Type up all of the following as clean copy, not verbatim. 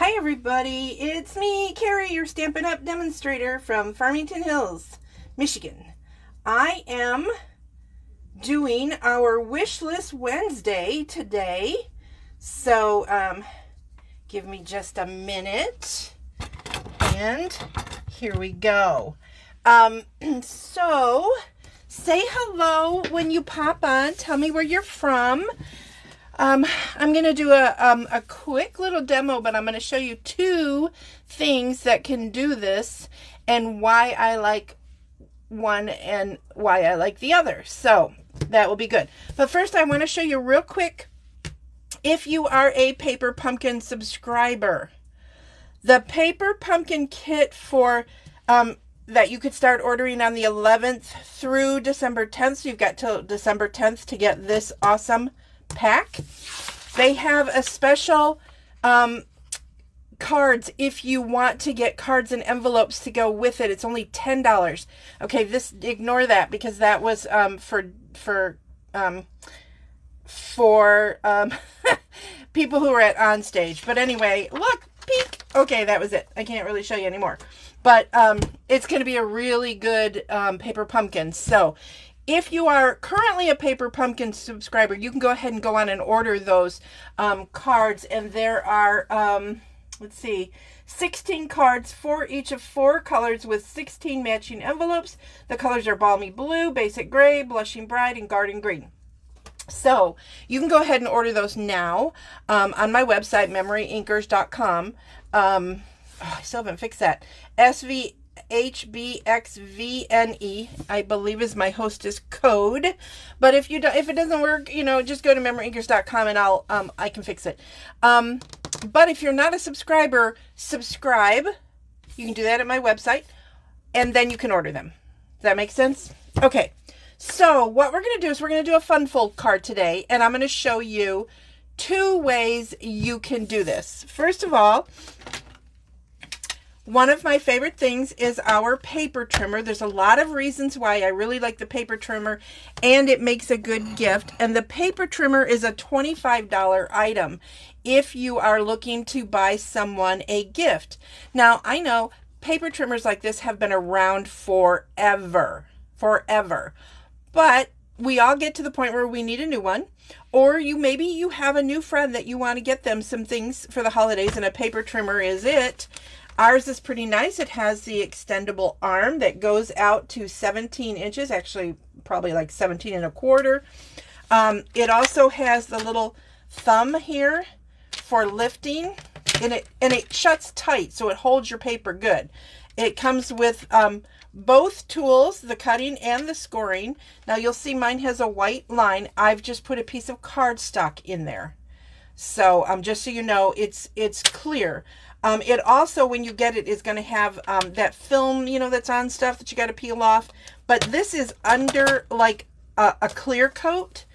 Hi everybody, it's me, Carrie, your Stampin' Up! Demonstrator from Farmington Hills, Michigan. I am doing our Wish List Wednesday today, so give me just a minute, and here we go. So, say hello when you pop on, tell me where you're from. I'm going to do a quick little demo, but I'm going to show you two things that can do this and why I like one and why I like the other. So that will be good. But first I want to show you real quick, if you are a Paper Pumpkin subscriber, the Paper Pumpkin kit for that you could start ordering on the 11th through December 10th. So you've got till December 10th to get this awesome pack. They have a special cards if you want to get cards and envelopes to go with it. It's only $10. Okay, ignore that because that was for people who are at on stage. But anyway, look, peek. Okay, that was it. I can't really show you anymore. But it's going to be a really good Paper Pumpkin. So if you are currently a Paper Pumpkin subscriber, you can go ahead and go on and order those cards. And there are, let's see, 16 cards for each of 4 colors with 16 matching envelopes. The colors are Balmy Blue, Basic Gray, Blushing Bride, and Garden Green. So you can go ahead and order those now on my website, MemoryINKers.com. I still haven't fixed that. SVHBXVNE, I believe, is my hostess code. But if it doesn't work, just go to MemoryInkers.com and I can fix it. But if you're not a subscriber, subscribe. You can do that at my website, and then you can order them. Does that make sense? Okay. So what we're going to do is we're going to do a fun fold card today, and I'm going to show you 2 ways you can do this. First of all, one of my favorite things is our paper trimmer. There's a lot of reasons why I really like the paper trimmer, and it makes a good gift. And the paper trimmer is a $25 item if you are looking to buy someone a gift. Now, I know paper trimmers like this have been around forever. But we all get to the point where we need a new one, or maybe you have a new friend that you want to get them some things for the holidays, and a paper trimmer is it. Ours is pretty nice. It has the extendable arm that goes out to 17 inches, actually probably like 17 and a quarter. It also has the little thumb here for lifting, and it shuts tight, so it holds your paper good. It comes with both tools, the cutting and the scoring. Now you'll see mine has a white line. I've just put a piece of cardstock in there. So just so you know, it's clear. It also, when you get it, is going to have that film, that's on stuff that you got to peel off. But this is under like a clear coat.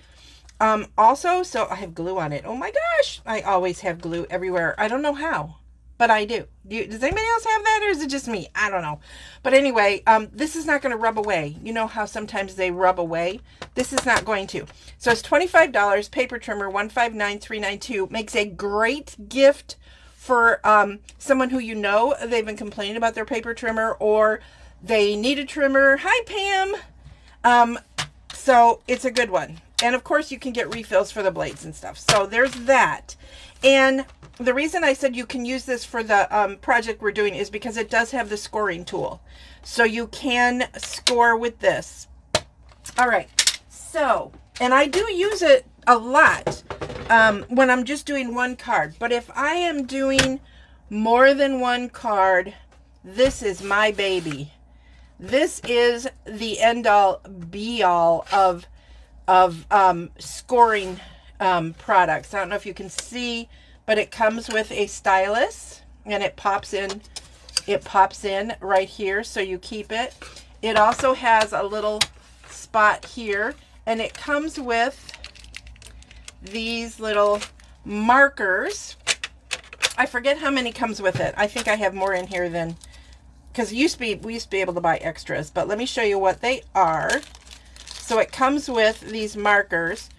Also, so I have glue on it. Oh my gosh, I always have glue everywhere. I don't know how, but I do. Does anybody else have that, or is it just me? I don't know. But anyway, this is not going to rub away. You know how sometimes they rub away? This is not going to. So it's $25. Paper trimmer, $159,392. Makes a great gift for someone who they've been complaining about their paper trimmer, or they need a trimmer. Hi, Pam. So it's a good one. And of course you can get refills for the blades and stuff. So there's that. And the reason I said you can use this for the project we're doing is because it does have the scoring tool. So you can score with this. All right. So, and I do use it a lot when I'm just doing one card. But if I am doing more than one card, this is my baby. This is the end-all, be-all of scoring products. I don't know if you can see, but it comes with a stylus, and it pops in right here, so you keep it. It also has a little spot here, and it comes with these little markers. I forget how many comes with it. I think I have more in here than, because we used to be able to buy extras, but let me show you what they are. So it comes with these markers,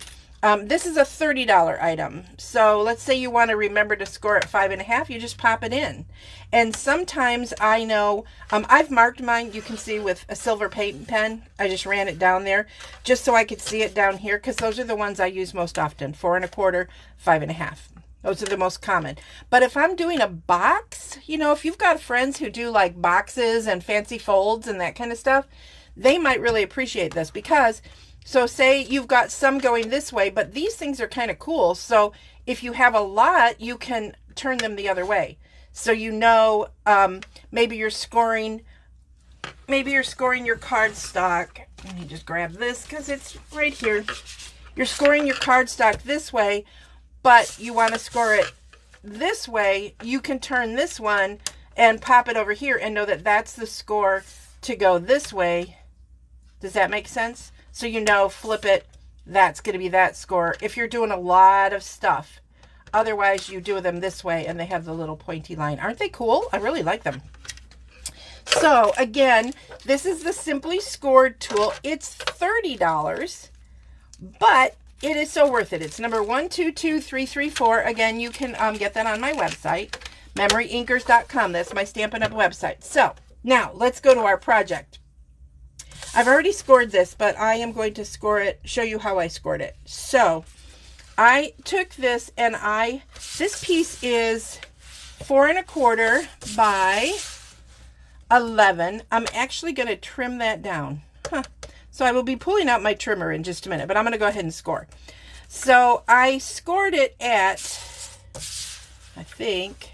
This is a $30 item. So let's say you want to remember to score at 5.5, you just pop it in. And sometimes I know, I've marked mine, you can see with a silver paint pen. I just ran it down there just so I could see it down here, because those are the ones I use most often. 4.25, 5.5. Those are the most common. But if I'm doing a box, you know, if you've got friends who do like boxes and fancy folds and that kind of stuff, they might really appreciate this, because so say you've got some going this way, but these things are kind of cool. So if you have a lot, you can turn them the other way. So you know, maybe you're scoring your cardstock. Let me just grab this because it's right here. You're scoring your cardstock this way, but you want to score it this way. You can turn this one and pop it over here and know that that's the score to go this way. Does that make sense? So you know, flip it, that's going to be that score if you're doing a lot of stuff. Otherwise, you do them this way and they have the little pointy line. Aren't they cool? I really like them. So again, this is the Simply Scored tool. It's $30, but it is so worth it. It's number 122334. Again, you can get that on my website, MemoryINKers.com. That's my Stampin' Up! Website. So now let's go to our project. I've already scored this, but I am going to score it, show you how I scored it. So I took this and this piece is 4.25 by 11. I'm actually going to trim that down. So I will be pulling out my trimmer in just a minute, but I'm going to go ahead and score. So I scored it at, I think,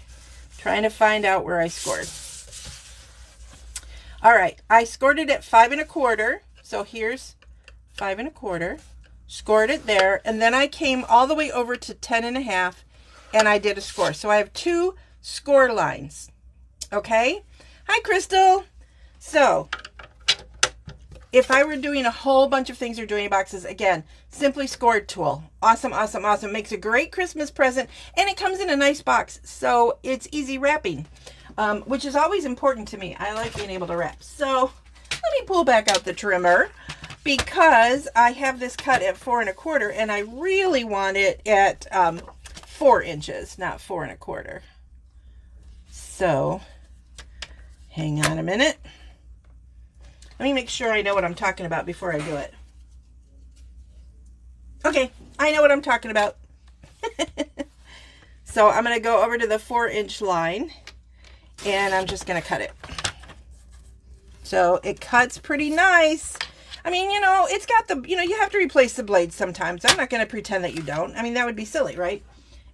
trying to find out where I scored. All right, I scored it at 5.25. So here's 5.25. Scored it there, and then I came all the way over to 10.5, and I did a score. So I have 2 score lines. Okay. Hi, Crystal. So if I were doing a whole bunch of things or doing boxes, again, Simply Scored tool. Awesome, awesome, awesome. Makes a great Christmas present, and it comes in a nice box, so it's easy wrapping. Which is always important to me. I like being able to wrap. So let me pull back out the trimmer, because I have this cut at 4.25 and I really want it at 4 inches, not 4.25. So hang on a minute. Let me make sure I know what I'm talking about before I do it. Okay, I know what I'm talking about. So I'm going to go over to the 4-inch line. And I'm just going to cut it. So it cuts pretty nice. I mean, you know, it's got the, you know, you have to replace the blades sometimes. I'm not going to pretend that you don't. I mean, that would be silly, right?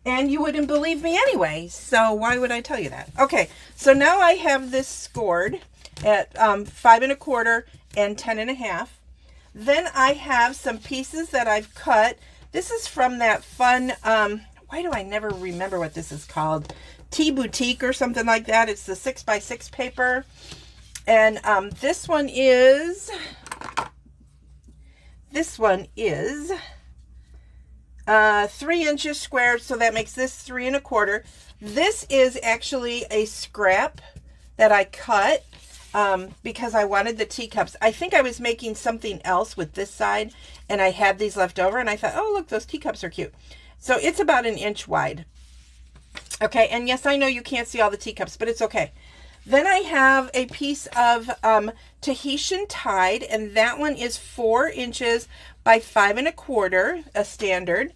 And you wouldn't believe me anyway. So why would I tell you that? Okay, so now I have this scored at 5.25 and 10.5. Then I have some pieces that I've cut. This is from that fun, why do I never remember what this is called? Tea Boutique or something like that. It's the 6x6 paper. And this one is 3 inches squared, so that makes this 3.25. This is actually a scrap that I cut because I wanted the teacups. I think I was making something else with this side, and I had these left over, and I thought, oh, look, those teacups are cute. So it's about 1 inch wide. Okay, and yes, I know you can't see all the teacups, but it's okay. Then I have a piece of Tahitian Tide, and that one is 4 inches by 5.25, a standard.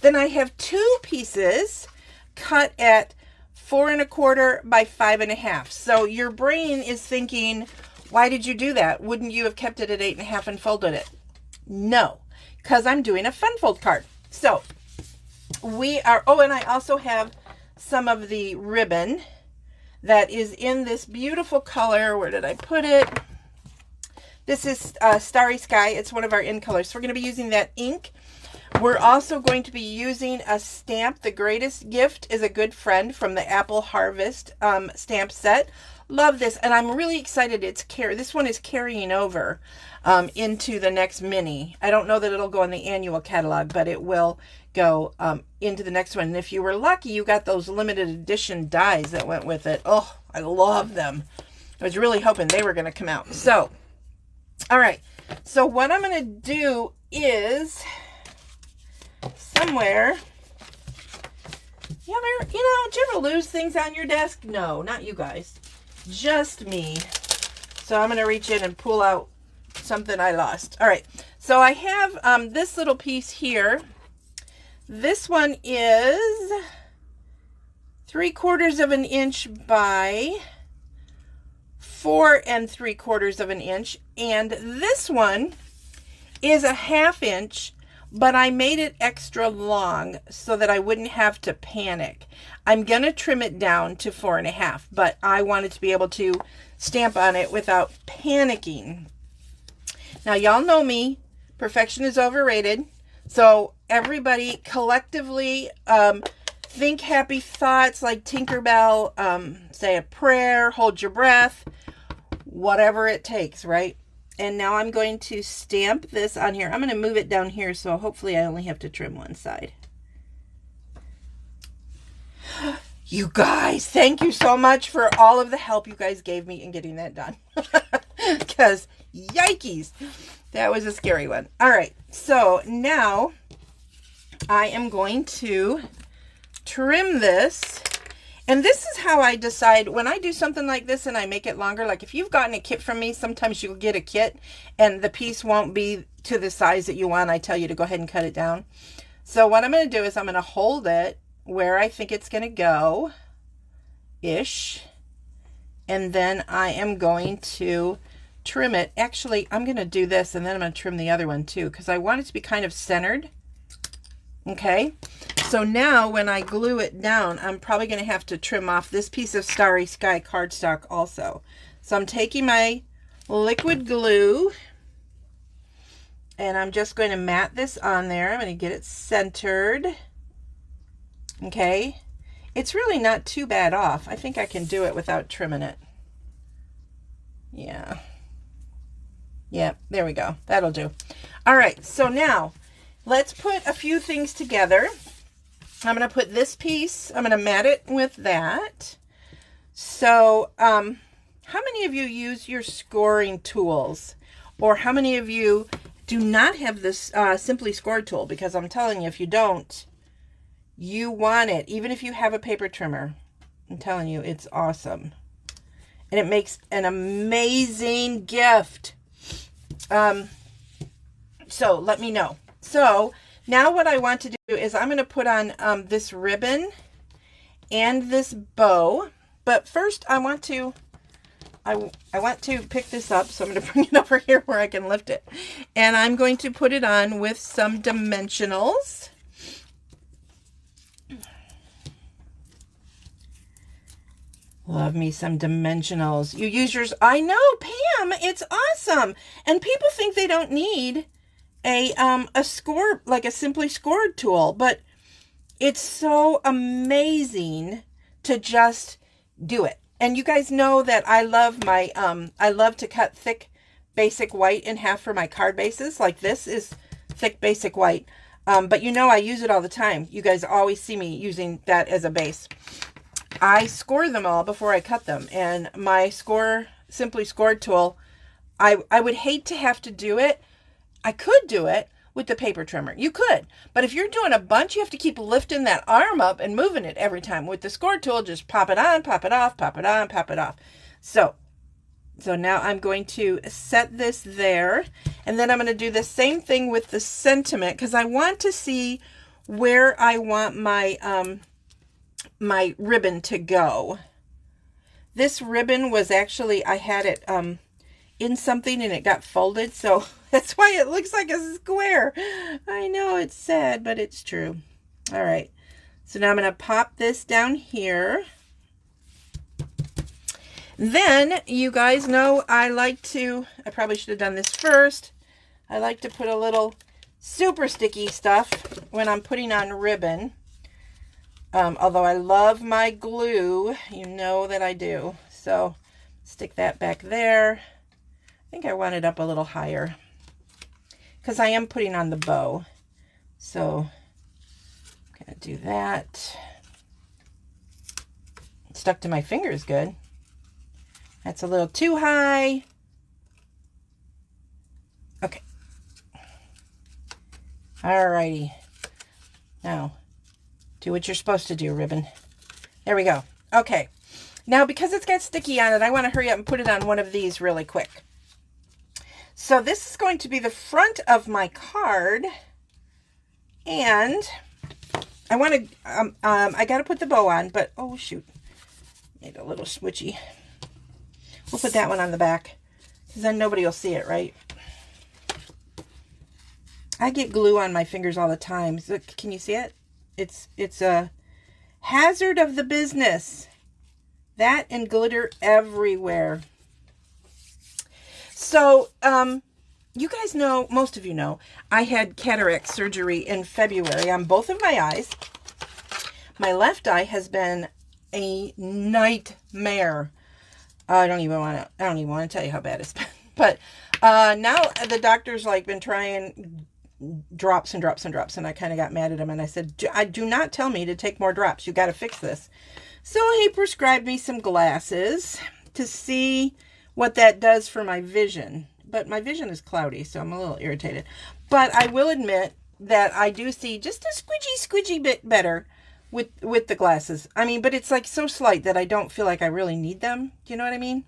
Then I have 2 pieces cut at 4.25 by 5.5. So your brain is thinking, why did you do that? Wouldn't you have kept it at 8.5 and folded it? No, because I'm doing a fun fold card. So we are, oh, and I also have some of the ribbon that is in this beautiful color. Where did I put it? This is Starry Sky. It's one of our in colors. So we're going to be using that ink. We're also going to be using a stamp. The Greatest Gift is a Good Friend from the Apple Harvest stamp set. Love this, and I'm really excited. This one is carrying over into the next mini. I don't know that it'll go in the annual catalog, but it will go into the next one. And if you were lucky, you got those limited edition dies that went with it. Oh, I love them. I was really hoping they were going to come out. So, all right. So what I'm going to do is somewhere. Do you ever lose things on your desk? No, not you guys. Just me. So I'm going to reach in and pull out something I lost. All right. So I have this little piece here. This one is 3/4 of an inch by 4 3/4 of an inch. And this one is a 1/2 inch, but I made it extra long so that I wouldn't have to panic. I'm going to trim it down to 4 1/2, but I wanted to be able to stamp on it without panicking. Now, y'all know me. Perfection is overrated. So everybody collectively think happy thoughts like Tinkerbell, say a prayer, hold your breath, whatever it takes, right? And now I'm going to stamp this on here. I'm going to move it down here, so hopefully I only have to trim one side. You guys, thank you so much for all of the help you guys gave me in getting that done. Because, yikes, that was a scary one. All right, so now I am going to trim this. And this is how I decide when I do something like this and I make it longer. Like if you've gotten a kit from me, sometimes you'll get a kit and the piece won't be to the size that you want. I tell you to go ahead and cut it down. So what I'm going to do is I'm going to hold it where I think it's going to go-ish. And then I am going to trim it. Actually, I'm going to do this and then I'm going to trim the other one too because I want it to be kind of centered. Okay. So now when I glue it down, I'm probably going to have to trim off this piece of Starry Sky cardstock also. So I'm taking my liquid glue and I'm just going to mat this on there. I'm going to get it centered. Okay. It's really not too bad off. I think I can do it without trimming it. Yeah. Yeah, there we go. That'll do. All right. So now let's put a few things together. I'm going to put this piece, I'm going to mat it with that. So, how many of you use your scoring tools? Or how many of you do not have this Simply Score tool? Because I'm telling you, if you don't, you want it. Even if you have a paper trimmer. I'm telling you, it's awesome. And it makes an amazing gift. So, let me know. So, now what I want to do is I'm going to put on this ribbon and this bow. But first I want to pick this up. So I'm going to bring it over here where I can lift it. And I'm going to put it on with some dimensionals. Love me some dimensionals. You use yours. I know, Pam, it's awesome. And people think they don't need a score, like a Simply Scored tool, but it's so amazing to just do it. And you guys know that I love my, I love to cut thick basic white in half for my card bases. Like this is thick basic white. But you know, I use it all the time. You guys always see me using that as a base. I score them all before I cut them. And my Simply Scored tool, I would hate to have to do it. I could do it with the paper trimmer. You could. But if you're doing a bunch, you have to keep lifting that arm up and moving it every time. With the score tool, just pop it on, pop it off, pop it on, pop it off. So now I'm going to set this there. And then I'm going to do the same thing with the sentiment because I want to see where I want my, my ribbon to go. This ribbon was actually, I had it in something and it got folded. So that's why it looks like a square. I know it's sad, but it's true. All right. So now I'm going to pop this down here. Then you guys know I probably should have done this first. I like to put a little super sticky stuff when I'm putting on ribbon. Although I love my glue, you know that I do. So stick that back there. I think I want it up a little higher because I am putting on the bow. So I'm going to do that. It stuck to my fingers good. That's a little too high. Okay. Alrighty. Now, do what you're supposed to do, ribbon. There we go. Okay. Now, because it's got sticky on it, I want to hurry up and put it on one of these really quick. So this is going to be the front of my card. And I want to, I got to put the bow on, but, oh, shoot. Made a little switchy. We'll put that one on the back, because then nobody will see it, right? I get glue on my fingers all the time. So, can you see it? It's a hazard of the business. That and glitter everywhere. So, you guys know, most of you know, I had cataract surgery in February on both of my eyes. My left eye has been a nightmare. I don't even want to tell you how bad it's been. But now the doctor's like been trying drops and drops and drops, and I kind of got mad at him, and I said, do not tell me to take more drops. You got to fix this. So he prescribed me some glasses to see what that does for my vision. But my vision is cloudy, so I'm a little irritated. But I will admit that I do see just a squidgy bit better with the glasses. I mean, but it's like so slight that I don't feel like I really need them. Do you know what I mean?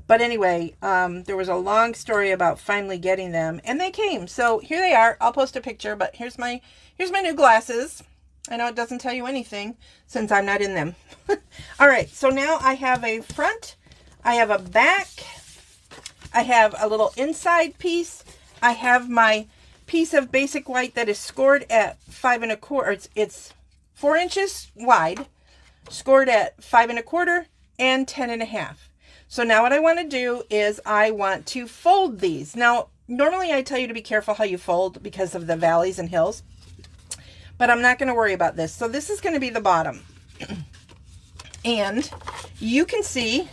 But anyway, there was a long story about finally getting them, and they came. So here they are. I'll post a picture, but here's my new glasses. I know it doesn't tell you anything since I'm not in them. All right, so now I have a front, I have a back, I have a little inside piece, I have my piece of basic white that is scored at 5 1/4. It's 4 inches wide, scored at 5 1/4 and 10 1/2. So now what I want to do is I want to fold these. Now, normally I tell you to be careful how you fold because of the valleys and hills, but I'm not going to worry about this. So this is going to be the bottom. And you can see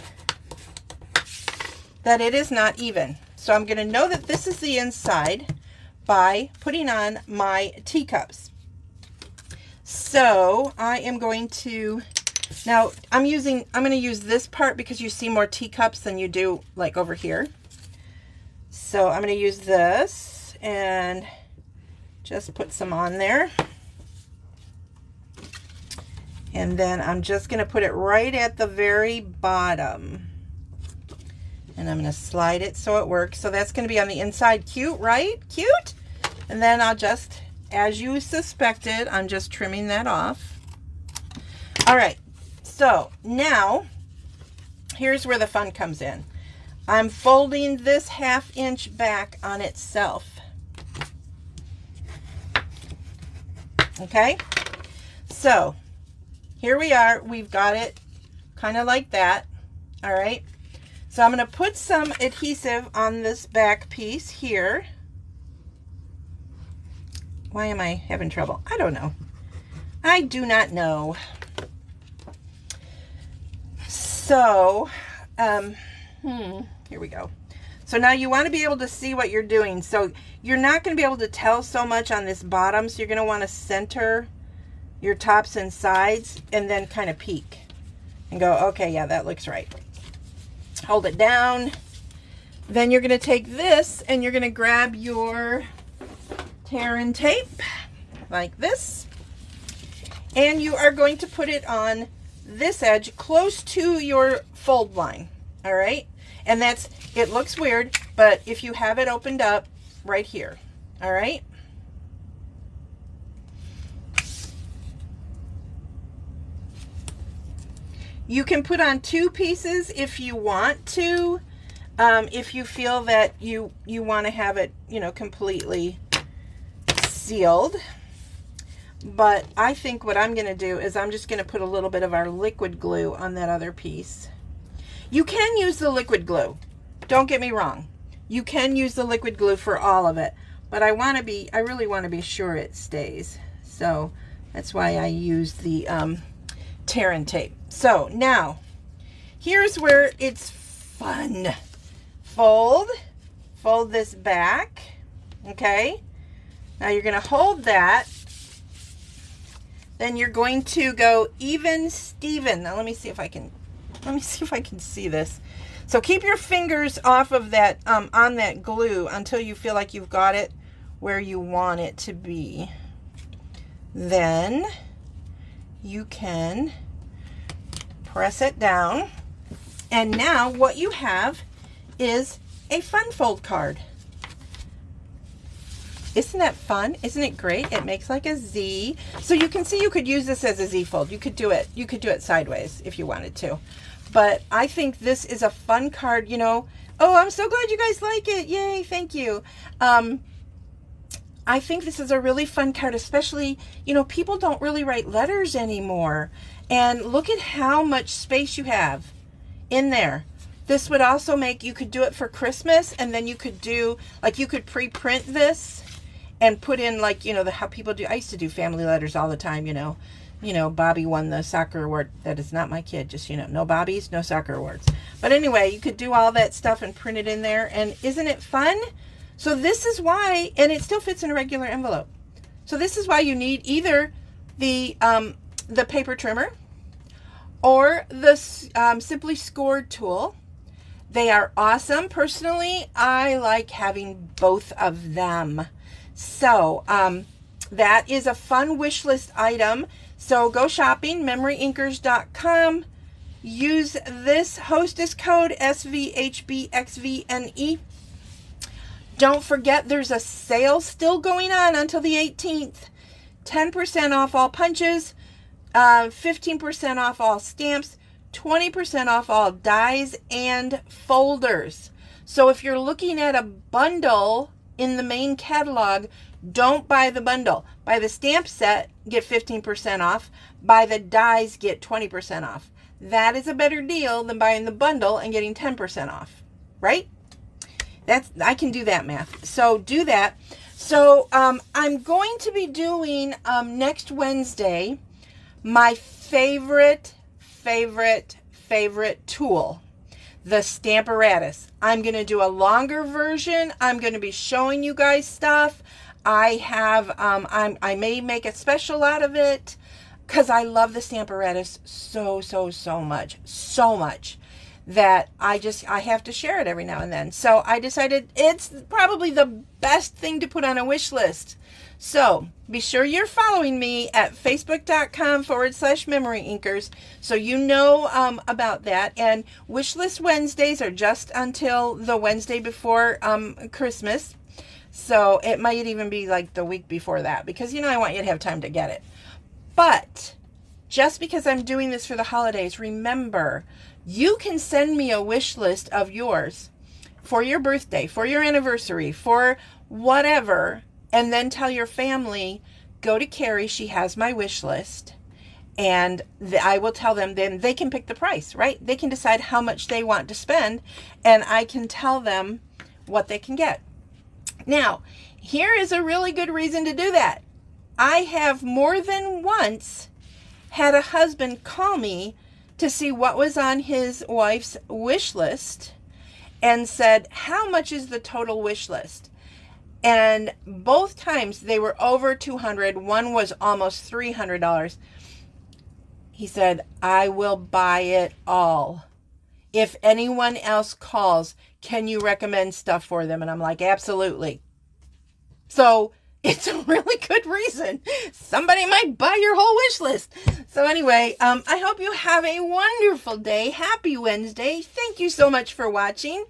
that it is not even. So I'm going to know that this is the inside by putting on my teacups. So I am going to, now I'm going to use this part because you see more teacups than you do like over here. So I'm going to use this and just put some on there. And then I'm just going to put it right at the very bottom. And I'm going to slide it so it works. So that's going to be on the inside. Cute, right? Cute? And then I'll just, as you suspected, I'm just trimming that off. All right. So now, here's where the fun comes in. I'm folding this 1/2 inch back on itself. Okay? So, here we are. We've got it kind of like that. All right. So I'm going to put some adhesive on this back piece here. Why am I having trouble? I don't know. I do not know. So, here we go. So now you want to be able to see what you're doing. So you're not going to be able to tell so much on this bottom. So you're going to want to center your tops and sides and then kind of peek and go, okay, yeah, that looks right. Hold it down. Then you're going to take this and you're going to grab your tear and tape like this, and you are going to put it on this edge close to your fold line. All right, and that's, it looks weird, but if you have it opened up right here. All right, you can put on 2 pieces if you want to, if you feel that you want to have it, you know, completely sealed. But I think what I'm going to do is I'm just going to put a little bit of our liquid glue on that other piece. You can use the liquid glue. Don't get me wrong. You can use the liquid glue for all of it, but I really want to be sure it stays. So that's why I use the tear and tape. So now, here's where it's fun. Fold this back, okay? Now you're going to hold that. Then you're going to go even Steven. Now let me see if I can see this. So keep your fingers off of that, on that glue until you feel like you've got it where you want it to be. then you can press it down. And now what you have is a fun fold card. Isn't that fun? Isn't it great? It makes like a Z. So you can see you could use this as a Z fold. You could do it sideways if you wanted to. But I think this is a fun card, you know. Oh, I'm so glad you guys like it. Yay, thank you. I think this is a really fun card, especially, you know, people don't really write letters anymore. And look at how much space you have in there. This would also make, you could do it for Christmas, and then you could do, like, you could pre-print this and put in, like, you know, how people do. I used to do family letters all the time, you know. You know, Bobby won the soccer award. That is not my kid, just, you know, no Bobbies, no soccer awards. But anyway, you could do all that stuff and print it in there. And isn't it fun? So this is why, and it still fits in a regular envelope. So this is why you need either the paper trimmer or the Simply Scored tool. They are awesome. Personally, I like having both of them. So that is a fun wish list item. So go shopping, MemoryInkers.com. Use this hostess code SVHBXVNE. Don't forget there's a sale still going on until the 18th. 10% off all punches, 15% off all stamps, 20% off all dies and folders. So if you're looking at a bundle in the main catalog, don't buy the bundle. Buy the stamp set, get 15% off. Buy the dies, get 20% off. That is a better deal than buying the bundle and getting 10% off, right? I can do that math. So do that. So I'm going to be doing next Wednesday my favorite tool, the Stamparatus. I'm going to do a longer version. I'm going to be showing you guys stuff. I have, I may make a special out of it because I love the Stamparatus so much that I have to share it every now and then. So I decided it's probably the best thing to put on a wish list. So be sure you're following me at facebook.com/MemoryInkers so you know about that. And wish list Wednesdays are just until the Wednesday before Christmas. So it might even be like the week before that because, you know, I want you to have time to get it. But just because I'm doing this for the holidays, remember, you can send me a wish list of yours for your birthday, for your anniversary, for whatever, and then tell your family, go to Carrie, she has my wish list, and I will tell them, then they can pick the price, right? They can decide how much they want to spend, and I can tell them what they can get. Now, here is a really good reason to do that. I have more than once had a husband call me to see what was on his wife's wish list and said, how much is the total wish list? And both times they were over $200. One was almost $300. He said, I will buy it all. If anyone else calls, can you recommend stuff for them? And I'm like, absolutely. So it's a really good reason. Somebody might buy your whole wish list. So anyway, I hope you have a wonderful day. Happy Wednesday. Thank you so much for watching.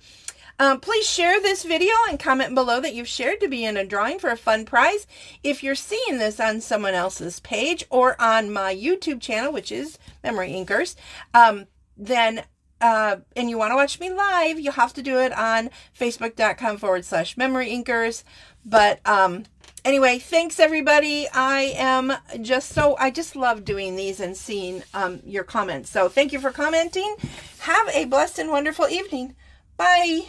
Please share this video and comment below that you've shared to be in a drawing for a fun prize. If you're seeing this on someone else's page or on my YouTube channel, which is MemoryInkers, then and you want to watch me live, you'll have to do it on facebook.com/MemoryInkers. But anyway, thanks everybody. I just love doing these and seeing your comments. So thank you for commenting. Have a blessed and wonderful evening. Bye.